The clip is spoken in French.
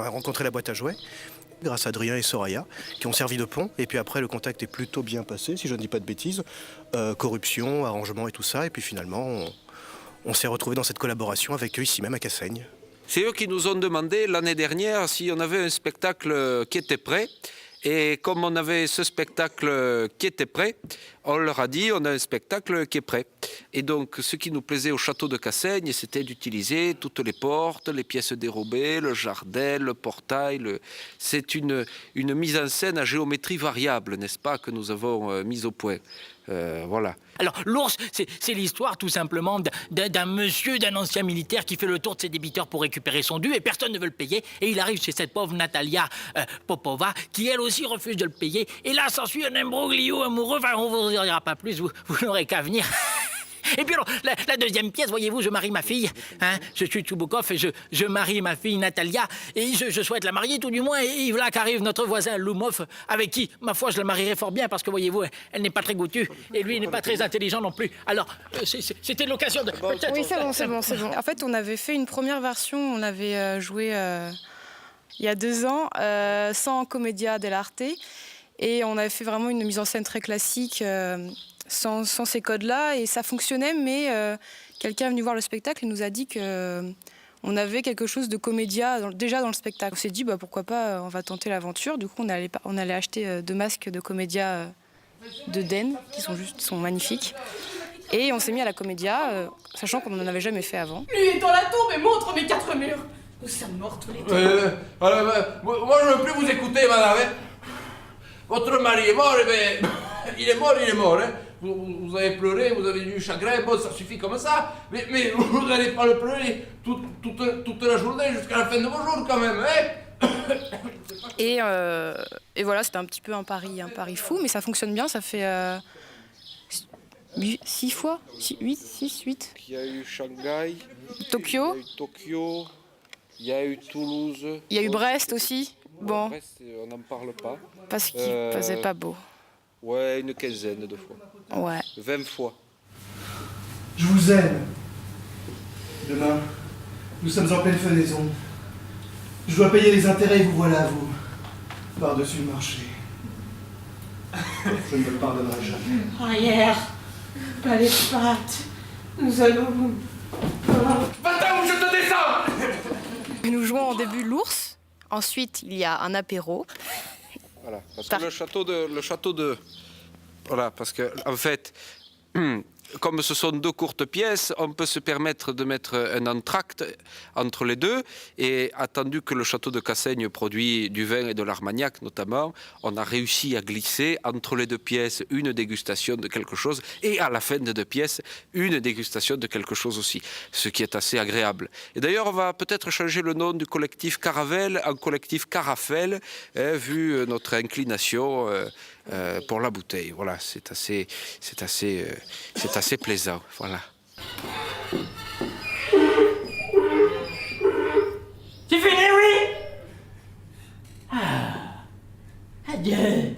a rencontré la boîte à jouets, grâce à Adrien et Soraya, qui ont servi de pont. Et puis après, le contact est plutôt bien passé, si je ne dis pas de bêtises. Corruption, arrangement et tout ça. Et puis finalement, on s'est retrouvés dans cette collaboration avec eux ici même à Cassaigne. C'est eux qui nous ont demandé l'année dernière si on avait un spectacle qui était prêt. Et comme on avait ce spectacle qui était prêt, on leur a dit on a un spectacle qui est prêt. Et donc ce qui nous plaisait au château de Cassaigne, c'était d'utiliser toutes les portes, les pièces dérobées, le jardin, le portail. C'est une mise en scène à géométrie variable, n'est-ce pas, que nous avons mise au point. Voilà. Alors, l'ours, c'est l'histoire tout simplement d'un monsieur, d'un ancien militaire qui fait le tour de ses débiteurs pour récupérer son dû et personne ne veut le payer. Et il arrive chez cette pauvre Natalia Popova qui, elle aussi, refuse de le payer. Et là, s'ensuit un imbroglio amoureux. Enfin, on ne vous en dira pas plus, vous n'aurez qu'à venir. Et puis alors, la deuxième pièce, voyez-vous, je marie ma fille. Hein, je suis Tchoubokov et je marie ma fille Natalia. Et je souhaite la marier tout du moins. Et voilà qu'arrive notre voisin Loumov, avec qui, ma foi, je la marierai fort bien parce que, voyez-vous, elle n'est pas très goûtue. Et lui, il n'est pas très intelligent non plus. Alors, c'était l'occasion de... Oui, c'est bon. En fait, on avait fait une première version, on l'avait joué il y a 2 ans, sans Commedia dell'arte. Et on avait fait vraiment une mise en scène très classique, sans ces codes-là, et ça fonctionnait, mais quelqu'un est venu voir le spectacle et nous a dit qu'on avait quelque chose de comédia déjà dans le spectacle. On s'est dit, pourquoi pas, on va tenter l'aventure. Du coup, on allait acheter 2 masques de comédia de Den, qui sont magnifiques. Et on s'est mis à la comédia, sachant qu'on n'en avait jamais fait avant. Lui est dans la tombe et montre mes 4 murs. Nous sommes morts tous les deux. Moi, je ne veux plus vous écouter, madame. Hein. Votre mari est mort, mais il est mort. Hein. Vous avez pleuré, vous avez eu chagrin, bon, ça suffit comme ça. Mais vous n'allez pas le pleurer toute la journée jusqu'à la fin de vos jours, quand même. Hein. Et voilà, c'était un petit peu un pari fou, mais ça fonctionne bien. Ça fait 6 fois, 8. Il y a eu Shanghai, Tokyo. il y a eu Tokyo, il y a eu Toulouse. Il y a eu Brest aussi. Bon. Brest, on n'en parle pas. Parce qu'il faisait pas beau. Ouais, une quinzaine de fois. Ouais. 20 fois. Je vous aime. Demain, nous sommes en pleine fenaison. Je dois payer les intérêts et vous voilà, vous, par-dessus le marché. Je ne me pardonnerai jamais. Arrière, pas les pattes. Nous allons... Va-t'en ou je te descends. Nous jouons en début l'ours. Ensuite, il y a un apéro. Voilà, parce que le château de... Voilà, parce que, en fait, comme ce sont 2 courtes pièces, on peut se permettre de mettre un entracte entre les deux. Et attendu que le château de Cassaigne produit du vin et de l'armagnac notamment, on a réussi à glisser entre les 2 pièces une dégustation de quelque chose et à la fin des 2 pièces, une dégustation de quelque chose aussi, ce qui est assez agréable. Et d'ailleurs, on va peut-être changer le nom du collectif Caravelle en collectif Carafel, vu notre inclination pour la bouteille. Voilà, c'est assez plaisant. Voilà. C'est fini, oui. Adieu.